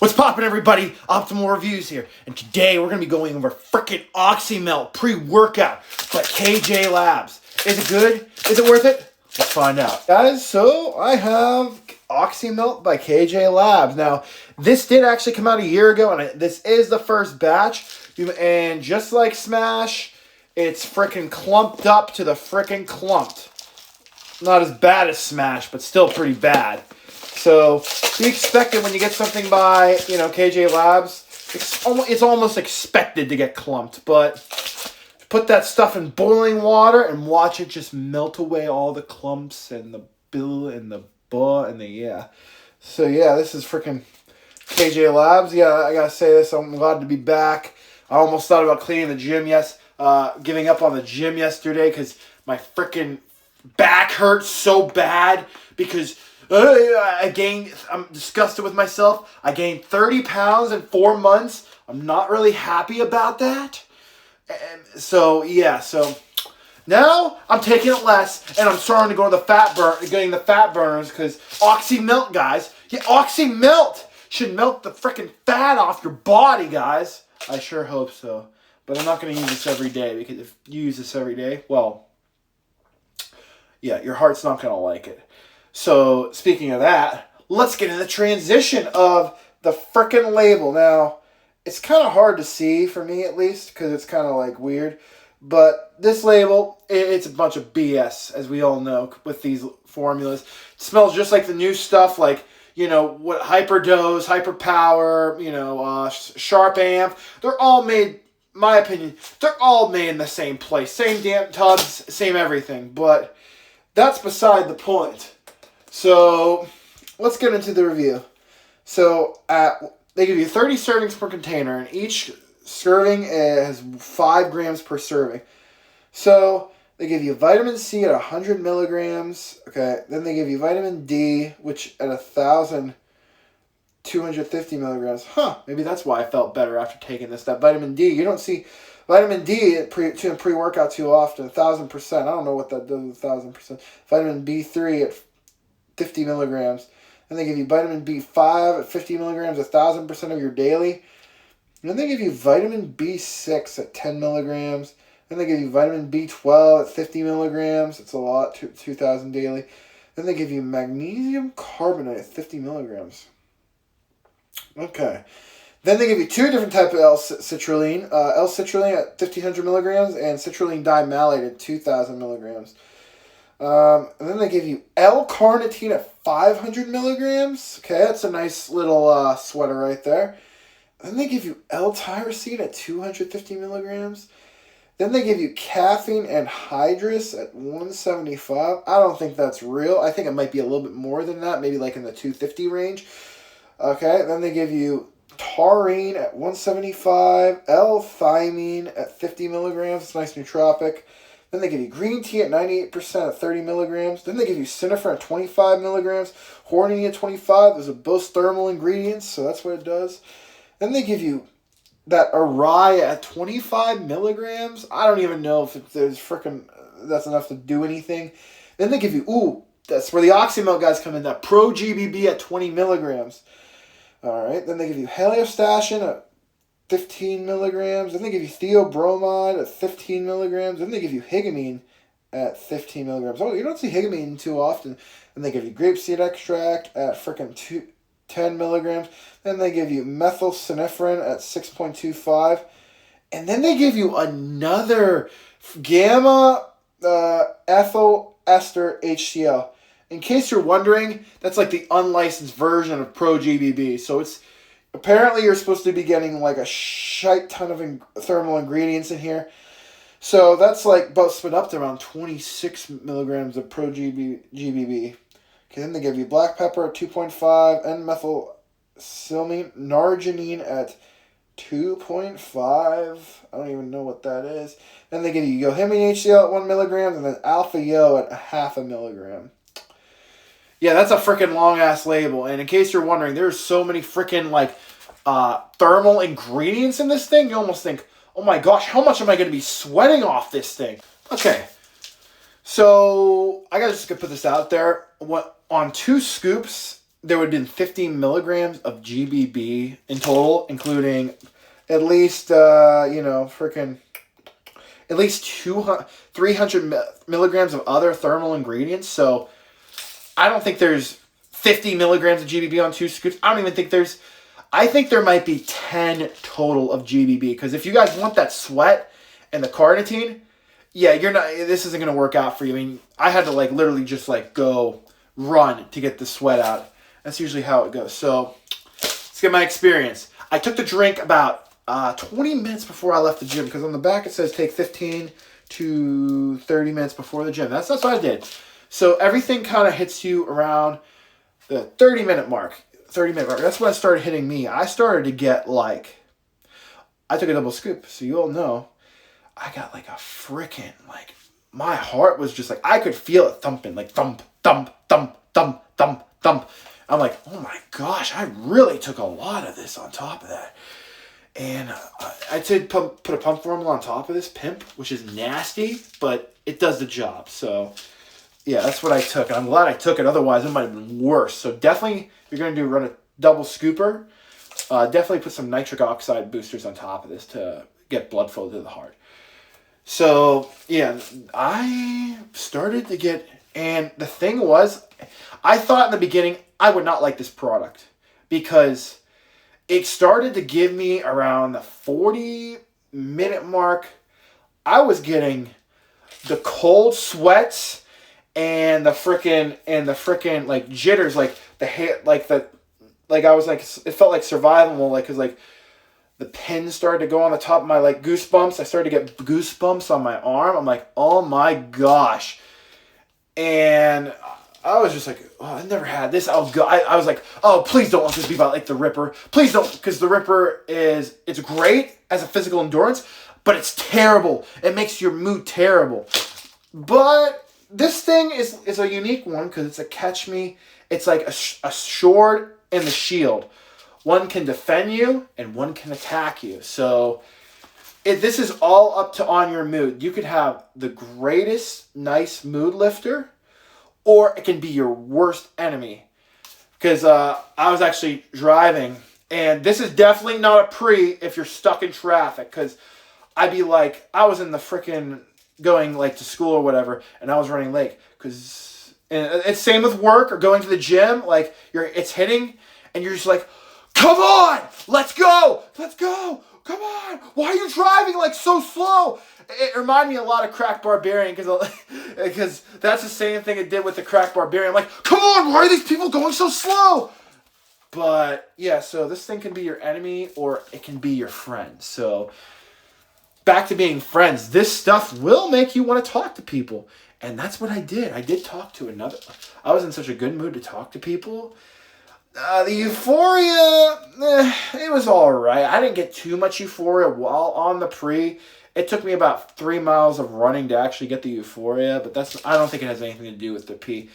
What's poppin', everybody? Optimal Reviews here, and today we're gonna be going over frickin' Oxymelt pre-workout by KJ Labs. Is it good? Is it worth it? Let's find out. Guys, so I have Oxymelt by KJ Labs. Now, this did actually come out a year ago, and this is the first batch. And just like Smash, it's frickin' clumped up to the frickin' clumped. Not as bad as Smash, but still pretty bad. So, be expected when you get something by, KJ Labs. It's almost expected to get clumped, but put that stuff in boiling water and watch it just melt away all the clumps and the bill and the buh and the yeah. So, yeah, this is freaking KJ Labs. Yeah, I gotta say this. I'm glad to be back. I almost thought about cleaning the gym, giving up on the gym yesterday because my freaking back hurts so bad because I'm disgusted with myself. I gained 30 pounds in 4 months. I'm not really happy about that. And so now I'm taking it less, and I'm starting to go to getting the fat burners because Oxymelt, guys. Yeah, Oxymelt should melt the freaking fat off your body, guys. I sure hope so. But I'm not going to use this every day because if you use this every day, well, yeah, your heart's not going to like it. So, speaking of that, let's get into the transition of the frickin' label. Now, it's kind of hard to see, for me at least, because it's kind of, weird. But this label, it's a bunch of BS, as we all know, with these formulas. It smells just like the new stuff, what Hyperdose, Hyperpower, Sharp Amp. They're all made, my opinion, they're all made in the same place. Same damn tubs, same everything. But that's beside the point. So, let's get into the review. So, they give you 30 servings per container, and each serving has 5 grams per serving. So, they give you vitamin C at 100 milligrams. Okay, then they give you vitamin D, which at 1,250 milligrams. Maybe that's why I felt better after taking this. That vitamin D, you don't see vitamin D in pre-workout too often. 1,000%. I don't know what that does with 1,000%. Vitamin B3 at 50 milligrams. And they give you vitamin B5 at 50 milligrams, 1,000% of your daily. And then they give you vitamin B6 at 10 milligrams. Then they give you vitamin B12 at 50 milligrams. It's a lot, 2,000 daily. Then they give you magnesium carbonate at 50 milligrams. Okay. Then they give you 2 different types of L-citrulline. L-citrulline at 1,500 milligrams and citrulline dimalate at 2,000 milligrams. And then they give you L-carnitine at 500 milligrams. Okay, that's a nice little sweater right there. Then they give you L-tyrosine at 250 milligrams. Then they give you caffeine anhydrous at 175. I don't think that's real. I think it might be a little bit more than that, maybe like in the 250 range. Okay, then they give you taurine at 175, L-thymine at 50 milligrams. It's a nice nootropic. Then they give you green tea at 98% at 30 milligrams. Then they give you Cynefin at 25 milligrams. Hornine at 25. Those are both thermal ingredients, so that's what it does. Then they give you that Araya at 25 milligrams. I don't even know if that's enough to do anything. Then they give you, that's where the Oxymelt guys come in, that Pro GBB at 20 milligrams. All right, then they give you Heliostation at 15 milligrams. Then they give you theobromide at 15 milligrams. Then they give you higamine at 15 milligrams. Oh, you don't see higamine too often. Then they give you grapeseed extract at frickin' 10 milligrams. Then they give you methylcynephrine at 6.25. And then they give you another gamma ethyl ester HCl. In case you're wondering, that's like the unlicensed version of Pro GBB. So it's apparently you're supposed to be getting like a shite ton of thermal ingredients in here. So that's about split up to around 26 milligrams of Pro GBB. Okay, then they give you black pepper at 2.5, N-methylcilmine, narginine at 2.5. I don't even know what that is. Then they give you yohimine HCl at 1 milligram, and then alpha-yo at 0.5 milligram. Yeah, that's a freaking long-ass label. And in case you're wondering, there's so many freaking, thermal ingredients in this thing, you almost think, oh my gosh, how much am I going to be sweating off this thing? Okay, so I just gonna put this out there. On 2 scoops there would have been 50 milligrams of GBB in total, including at least, freaking at least 300 milligrams of other thermal ingredients. So I don't think there's 50 milligrams of GBB on 2 scoops. I don't even think I think there might be 10 total of GBB. Because if you guys want that sweat and the carnitine, yeah, this isn't going to work out for you. I mean, I had to literally just go run to get the sweat out. That's usually how it goes. So let's get my experience. I took the drink about 20 minutes before I left the gym, because on the back it says take 15 to 30 minutes before the gym. That's what I did. So everything kind of hits you around the 30-minute mark. That's when it started hitting me. I started to get I took a double scoop, so you all know, I got a freaking, my heart was just I could feel it thumping, thump, thump, thump, thump, thump, thump. I'm like, oh my gosh, I really took a lot of this on top of that. And I did put a pump formula on top of this pimp, which is nasty, but it does the job. So yeah, that's what I took. And I'm glad I took it. Otherwise, it might have been worse. So definitely, if you're going to run a double scooper, definitely put some nitric oxide boosters on top of this to get blood flow to the heart. So yeah, I started to get, and the thing was, I thought in the beginning I would not like this product, because it started to give me around the 40-minute mark. I was getting the cold sweats and the freaking jitters, I was it felt like survival, because the pins started to go on the top of my goosebumps. I started to get goosebumps on my arm. I'm like, oh my gosh. And I was just oh, I never had this. I was like, oh, please don't let this be about the Ripper. Please don't, because the Ripper it's great as a physical endurance, but it's terrible. It makes your mood terrible. But this thing is a unique one, because it's a catch me. It's like a sword in the shield. One can defend you and one can attack you. So this is all up to on your mood. You could have the greatest nice mood lifter, or it can be your worst enemy. Because I was actually driving, and this is definitely not a pre if you're stuck in traffic. Because I was in the freaking going to school or whatever, and I was running late. Because it's same with work or going to the gym. It's hitting, and you're just come on, let's go, come on. Why are you driving so slow? It reminded me a lot of Crack Barbarian, because that's the same thing it did with the Crack Barbarian. I'm come on, why are these people going so slow? But yeah, so this thing can be your enemy or it can be your friend. So back to being friends. This stuff will make you want to talk to people. And that's what I did. I did talk to I was in such a good mood to talk to people. The euphoria, it was all right. I didn't get too much euphoria while on the pre. It took me about 3 miles of running to actually get the euphoria, but I don't think it has anything to do with the pre.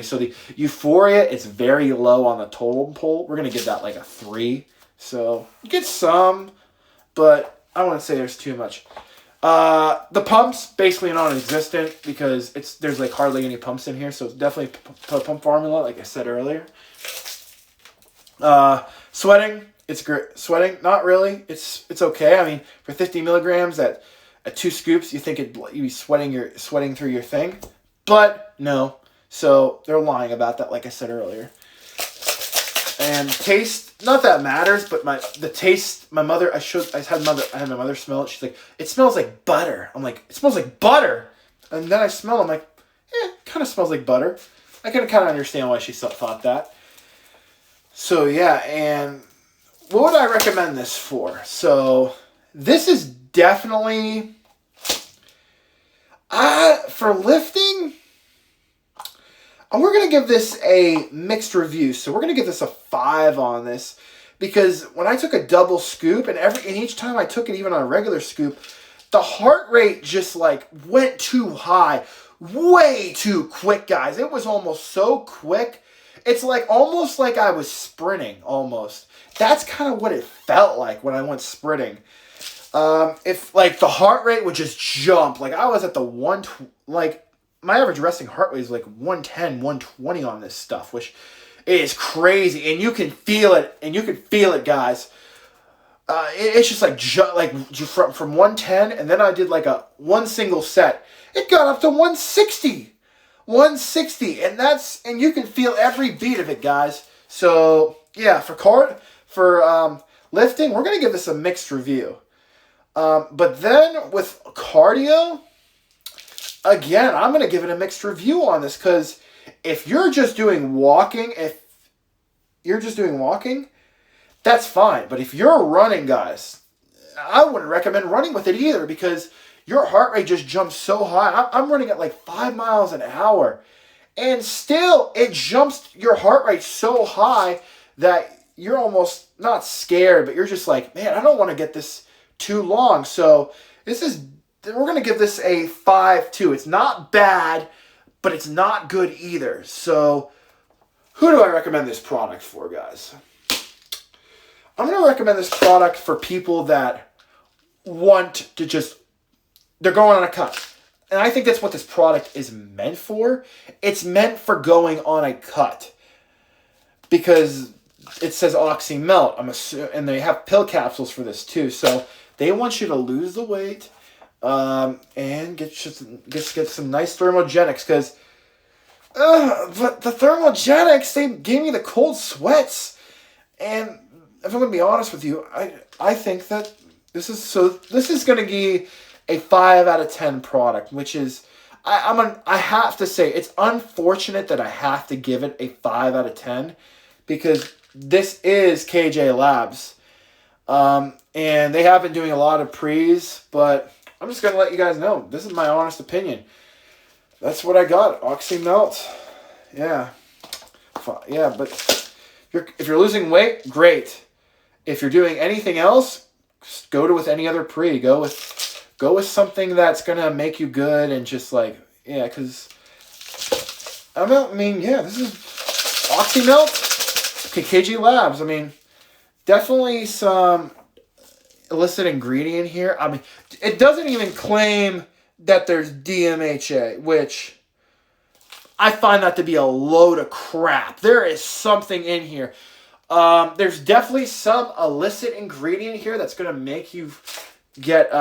So the euphoria is very low on the total pole. We're gonna give that a 3. So you get some, but I wouldn't say there's too much. The pumps basically non-existent, because there's hardly any pumps in here. So it's definitely a pump formula, like I said earlier. Sweating, it's great. Sweating, not really. It's okay. I mean, for 50 milligrams at 2 scoops, you think you'd be sweating through your thing, but no. So they're lying about that, like I said earlier. And taste, not that matters, but the taste. My mother, I had my mother smell it. She's like, it smells like butter. I'm like, it smells like butter. And then I smell it. I'm like, it kind of smells like butter. I can kind of understand why she thought that. So yeah, and what would I recommend this for? So this is definitely for lifting. And we're going to give this a mixed review. So we're going to give this a 5 on this, because when I took a double scoop, and each time I took it, even on a regular scoop, the heart rate just went too high, way too quick, guys. It was almost so quick. It's almost like I was sprinting, almost. That's kind of what it felt like when I went sprinting. If the heart rate would just jump. I was at the my average resting heart rate is 110, 120 on this stuff, which It is crazy, and you can feel it, guys. It's just like from 110, and then I did like one single set. It got up to 160. 160, and you can feel every beat of it, guys. So yeah, for lifting, we're gonna give this a mixed review. But then with cardio, again, I'm gonna give it a mixed review on this, because if you're just doing walking, that's fine. But if you're running, guys, I wouldn't recommend running with it either, because your heart rate just jumps so high. I'm running at like 5 miles an hour. And still, it jumps your heart rate so high that you're almost not scared, but you're just like, man, I don't want to get this too long. So we're going to give this a 5.2. It's not bad, but it's not good either. So who do I recommend this product for, guys? I'm going to recommend this product for people that want to they're going on a cut. And I think that's what this product is meant for. It's meant for going on a cut. Because it says Oxy Melt. And they have pill capsules for this too. So they want you to lose the weight and get some nice thermogenics. But the thermogenics, they gave me the cold sweats. And if I'm going to be honest with you, I think that this is going to be a 5 out of 10 product, which is, I have to say, it's unfortunate that I have to give it a 5 out of 10, because this is KJ Labs. And they have been doing a lot of pre's, but I'm just going to let you guys know, this is my honest opinion. That's what I got, Oxy Melt. Yeah. Yeah, but if you're losing weight, great. If you're doing anything else, go with any other pre. Go with something that's going to make you good, and just like, yeah, because, this is Oxy Melt, okay, KJ Labs. Definitely some illicit ingredient here. It doesn't even claim that there's DMHA, which I find that to be a load of crap. There is something in here. There's definitely some illicit ingredient here that's going to make you get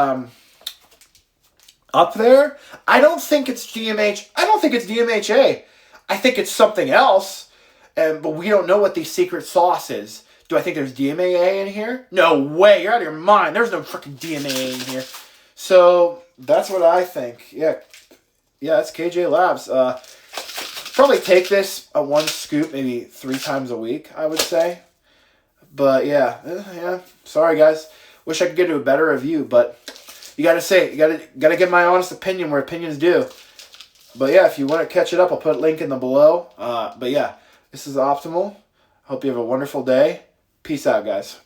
up there. I don't think it's DMHA. I think it's something else, but we don't know what the secret sauce is. Do I think there's DMAA in here? No way. You're out of your mind. There's no freaking DMAA in here. So that's what I think. Yeah, it's KJ Labs. Probably take this one scoop maybe 3 times a week, I would say. But yeah. Sorry, guys. Wish I could get to a better review, but you gotta get my honest opinion where opinions due. But yeah, if you want to catch it up, I'll put a link in the below. But yeah, this is Optimal. Hope you have a wonderful day. Peace out, guys.